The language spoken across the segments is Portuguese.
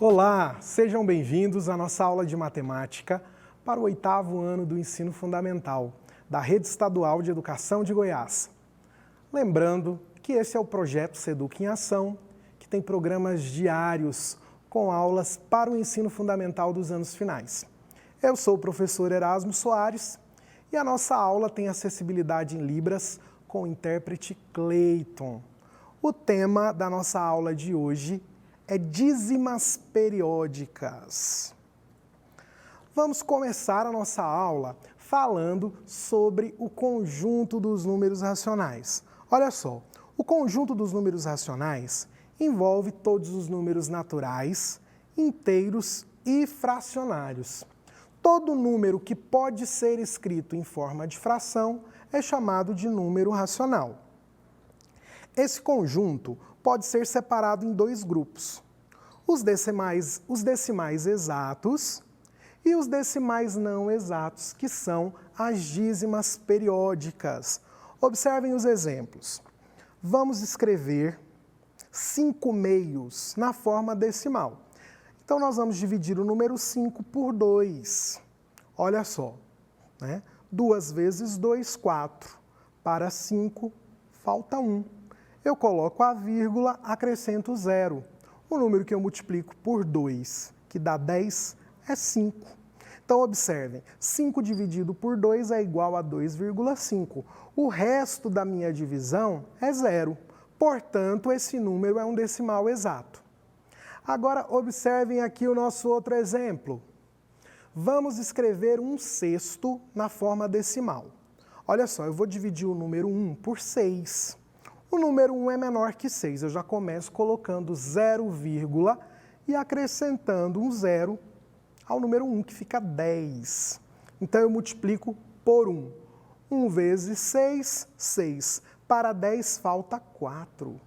Olá, sejam bem-vindos à nossa aula de matemática para o 8º ano do ensino fundamental da Rede Estadual de Educação de Goiás. Lembrando que esse é o projeto Seduc em Ação, que tem programas diários com aulas para o ensino fundamental dos anos finais. Eu sou o professor Erasmo Soares e a nossa aula tem acessibilidade em Libras com o intérprete Cleiton. O tema da nossa aula de hoje é dízimas periódicas. Vamos começar a nossa aula falando sobre o conjunto dos números racionais. Olha só, o conjunto dos números racionais envolve todos os números naturais, inteiros e fracionários. Todo número que pode ser escrito em forma de fração é chamado de número racional. Esse conjunto pode ser separado em dois grupos, os decimais exatos e os decimais não exatos, que são as dízimas periódicas. Observem os exemplos. Vamos escrever 5 meios na forma decimal. Então, nós vamos dividir o número 5 por 2. Olha só, né? 2 vezes 2, 4. Para 5, falta 1. Eu coloco a vírgula, acrescento 0. O número que eu multiplico por 2, que dá 10, é 5. Então, observem, 5 dividido por 2 é igual a 2,5. O resto da minha divisão é 0. Portanto, esse número é um decimal exato. Agora, observem aqui o nosso outro exemplo. Vamos escrever 1/6 na forma decimal. Olha só, eu vou dividir o número 1 por 6. O número 1 é menor que 6, eu já começo colocando 0, e acrescentando um 0 ao número 1, que fica 10. Então, eu multiplico por 1. 1 vezes 6, 6. Para 10, falta 4.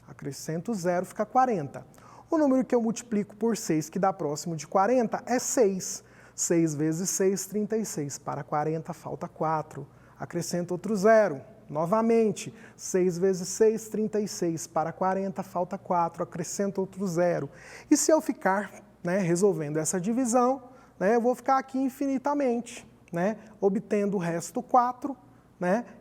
Acrescento 0, fica 40. O número que eu multiplico por 6, que dá próximo de 40, é 6. 6 vezes 6, 36. Para 40, falta 4. Acrescento outro 0. Novamente, 6 vezes 6, 36. Para 40, falta 4. Acrescento outro 0. E se eu ficar resolvendo essa divisão, eu vou ficar aqui infinitamente, obtendo o resto 4,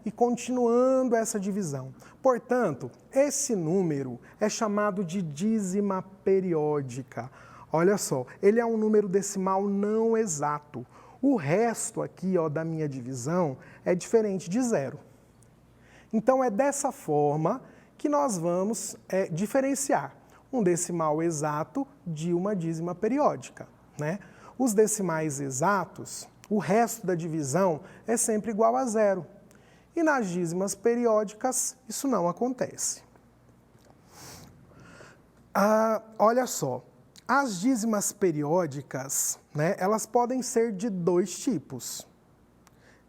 e continuando essa divisão. Portanto, esse número é chamado de dízima periódica. Olha só, ele é um número decimal não exato. O resto aqui da minha divisão é diferente de 0. Então, é dessa forma que nós vamos diferenciar um decimal exato de uma dízima periódica. Os decimais exatos, o resto da divisão é sempre igual a 0. E nas dízimas periódicas, isso não acontece. Olha só, as dízimas periódicas, elas podem ser de dois tipos.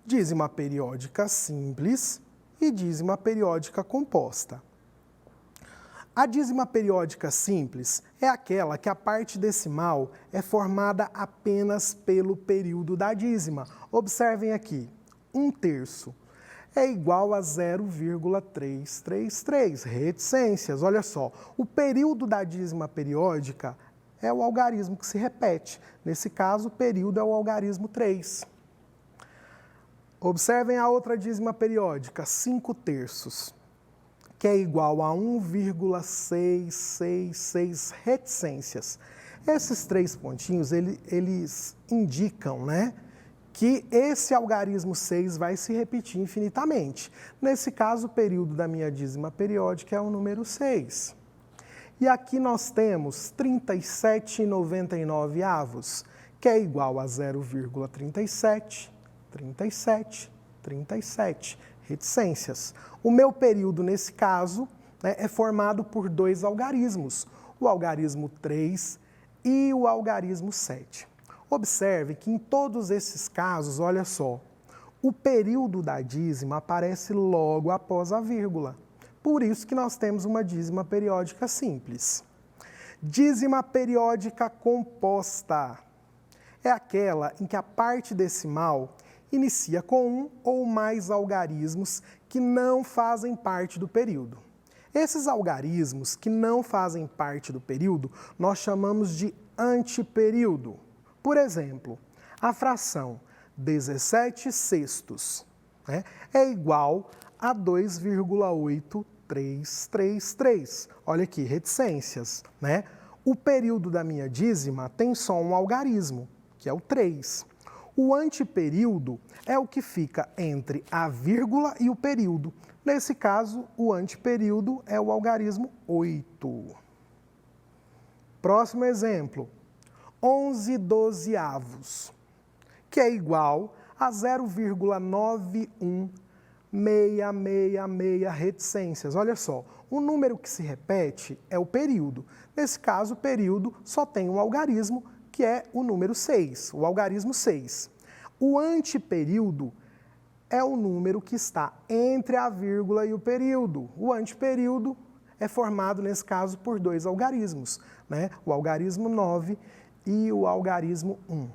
Dízima periódica simples e dízima periódica composta. A dízima periódica simples é aquela que a parte decimal é formada apenas pelo período da dízima. Observem aqui, 1/3 é igual a 0,333, reticências. Olha só, o período da dízima periódica é o algarismo que se repete. Nesse caso, o período é o algarismo 3. Observem a outra dízima periódica, 5/3, que é igual a 1,666 reticências. Esses 3 pontinhos, eles indicam, que esse algarismo 6 vai se repetir infinitamente. Nesse caso, o período da minha dízima periódica é o número 6. E aqui nós temos 37,99 avos, que é igual a 0,37, 37, 37, reticências. O meu período, nesse caso, é formado por 2 algarismos, o algarismo 3 e o algarismo 7. Observe que em todos esses casos, olha só, o período da dízima aparece logo após a vírgula. Por isso que nós temos uma dízima periódica simples. Dízima periódica composta é aquela em que a parte decimal inicia com um ou mais algarismos que não fazem parte do período. Esses algarismos que não fazem parte do período, nós chamamos de antiperíodo. Por exemplo, a fração 17 sextos, né, é igual a 2,8333. Olha aqui, reticências, né? O período da minha dízima tem só um algarismo, que é o 3. O antiperíodo é o que fica entre a vírgula e o período. Nesse caso, o antiperíodo é o algarismo 8. Próximo exemplo, 11 dozeavos, que é igual a 0,91666 reticências. Olha só, o número que se repete é o período. Nesse caso, o período só tem um algarismo, que é o número 6, o algarismo 6. O antiperíodo é o número que está entre a vírgula e o período. O antiperíodo é formado, nesse caso, por dois algarismos, né? O algarismo 9 e o algarismo 1.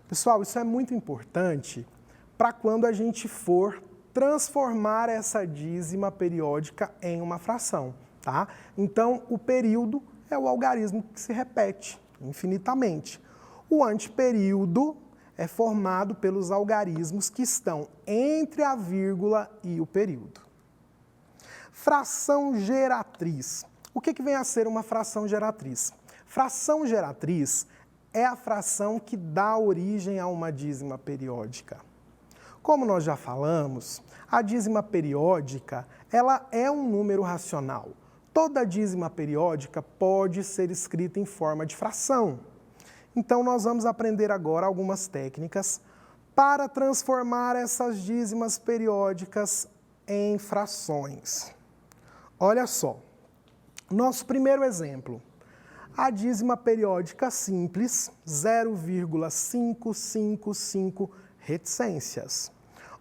Pessoal, isso é muito importante para quando a gente for transformar essa dízima periódica em uma fração, tá? Então, o período é o algarismo que se repete infinitamente. O antiperíodo é formado pelos algarismos que estão entre a vírgula e o período. Fração geratriz. O que vem a ser uma fração geratriz? Fração geratriz é a fração que dá origem a uma dízima periódica. Como nós já falamos, a dízima periódica ela é um número racional. Toda dízima periódica pode ser escrita em forma de fração. Então, nós vamos aprender agora algumas técnicas para transformar essas dízimas periódicas em frações. Olha só, nosso primeiro exemplo, a dízima periódica simples, 0,555 reticências.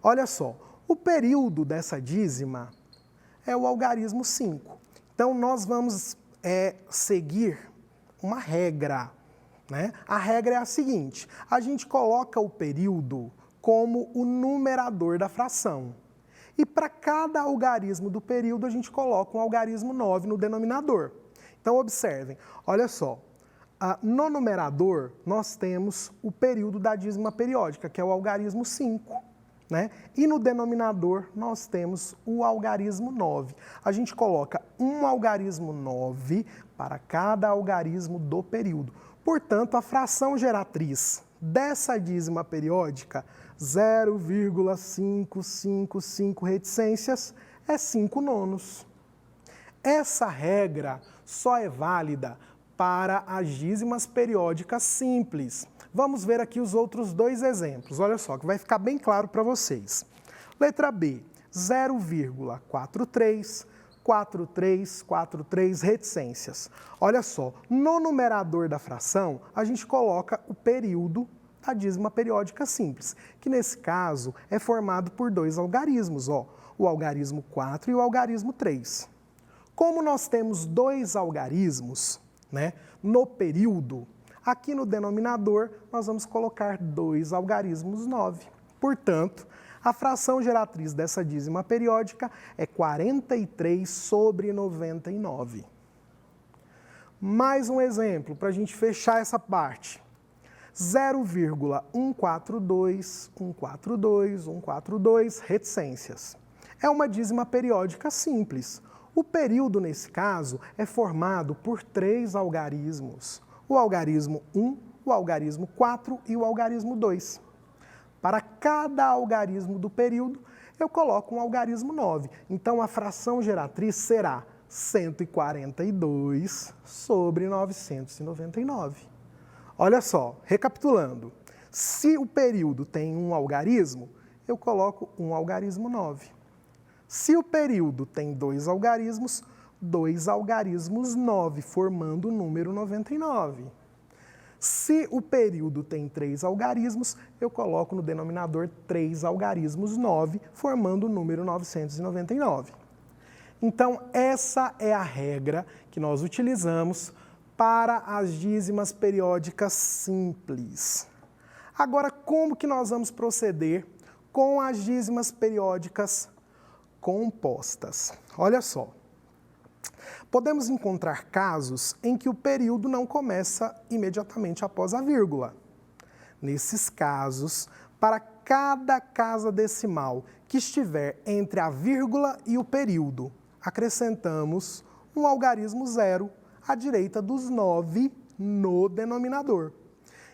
Olha só, o período dessa dízima é o algarismo 5. Então, nós vamos seguir uma regra, né? A regra é a seguinte, a gente coloca o período como o numerador da fração. E para cada algarismo do período, a gente coloca um algarismo 9 no denominador. Então, observem, olha só, no numerador, nós temos o período da dízima periódica, que é o algarismo 5. Né? E no denominador, nós temos o algarismo 9. A gente coloca um algarismo 9 para cada algarismo do período. Portanto, a fração geratriz dessa dízima periódica, 0,555 reticências, é 5 nonos. Essa regra só é válida para as dízimas periódicas simples. Vamos ver aqui os outros dois exemplos. Olha só, que vai ficar bem claro para vocês. Letra B, 0,434343 reticências. Olha só, no numerador da fração, a gente coloca o período da dízima periódica simples, que nesse caso é formado por dois algarismos, ó, o algarismo 4 e o algarismo 3. Como nós temos dois algarismos, né, no período, aqui no denominador, nós vamos colocar dois algarismos 9. Portanto, a fração geratriz dessa dízima periódica é 43/99. Mais um exemplo, para a gente fechar essa parte. 0,142142 reticências. É uma dízima periódica simples. O período, nesse caso, é formado por três algarismos. O algarismo 1, o algarismo 4 e o algarismo 2. Para cada algarismo do período, eu coloco um algarismo 9. Então, a fração geratriz será 142/999. Olha só, recapitulando. Se o período tem um algarismo, eu coloco um algarismo 9. Se o período tem dois algarismos 9, formando o número 99. Se o período tem três algarismos, eu coloco no denominador 3 algarismos 9, formando o número 999. Então, essa é a regra que nós utilizamos para as dízimas periódicas simples. Agora, como que nós vamos proceder com as dízimas periódicas compostas. Olha só. Podemos encontrar casos em que o período não começa imediatamente após a vírgula. Nesses casos, para cada casa decimal que estiver entre a vírgula e o período, acrescentamos um algarismo zero à direita dos 9 no denominador.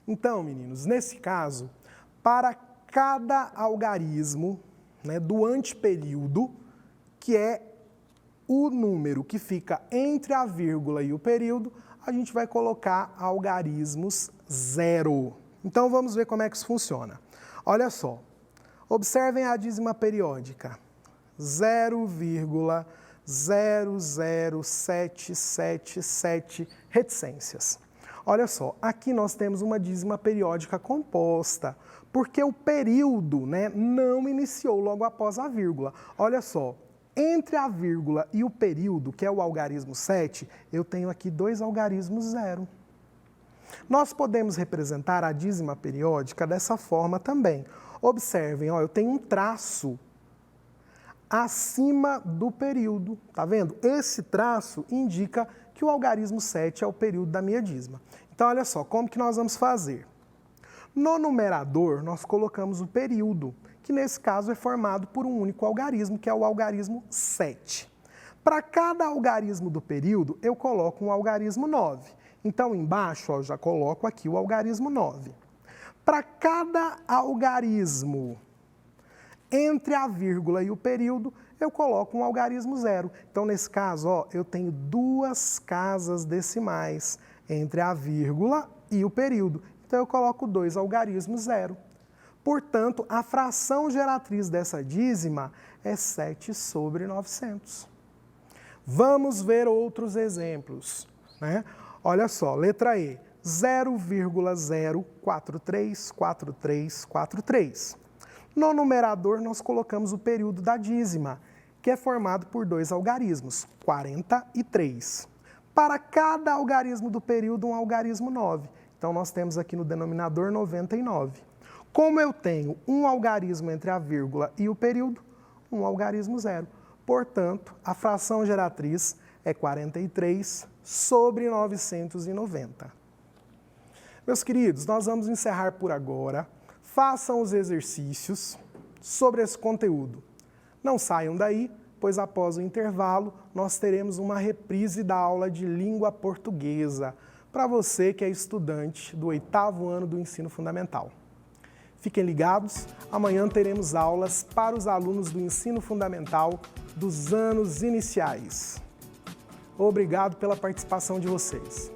Então, meninos, nesse caso, para cada algarismo, do anteperíodo, que é o número que fica entre a vírgula e o período, a gente vai colocar algarismos zero. Então, vamos ver como é que isso funciona. Olha só, observem a dízima periódica, 0,00777 reticências. Olha só, aqui nós temos uma dízima periódica composta, porque o período não iniciou logo após a vírgula. Olha só, entre a vírgula e o período, que é o algarismo 7, eu tenho aqui 2 algarismos zero. Nós podemos representar a dízima periódica dessa forma também. Observem, eu tenho um traço acima do período, tá vendo? Esse traço indica que o algarismo 7 é o período da minha dízima. Então, olha só, como que nós vamos fazer? No numerador, nós colocamos o período, que nesse caso é formado por um único algarismo, que é o algarismo 7. Para cada algarismo do período, eu coloco um algarismo 9. Então, embaixo, eu já coloco aqui o algarismo 9. Para cada algarismo entre a vírgula e o período, eu coloco um algarismo zero. Então, nesse caso, eu tenho 2 casas decimais entre a vírgula e o período. Então, eu coloco 2 algarismos zero. Portanto, a fração geratriz dessa dízima é 7 sobre 900. Vamos ver outros exemplos. Olha só, letra E, 0,0434343. No numerador, nós colocamos o período da dízima, que é formado por 2 algarismos, 43. Para cada algarismo do período, um algarismo 9. Então, nós temos aqui no denominador 99. Como eu tenho um algarismo entre a vírgula e o período, um algarismo zero. Portanto, a fração geratriz é 43 sobre 990. Meus queridos, nós vamos encerrar por agora. Façam os exercícios sobre esse conteúdo. Não saiam daí, pois após o intervalo nós teremos uma reprise da aula de língua portuguesa para você que é estudante do 8º ano do ensino fundamental. Fiquem ligados, amanhã teremos aulas para os alunos do ensino fundamental dos anos iniciais. Obrigado pela participação de vocês.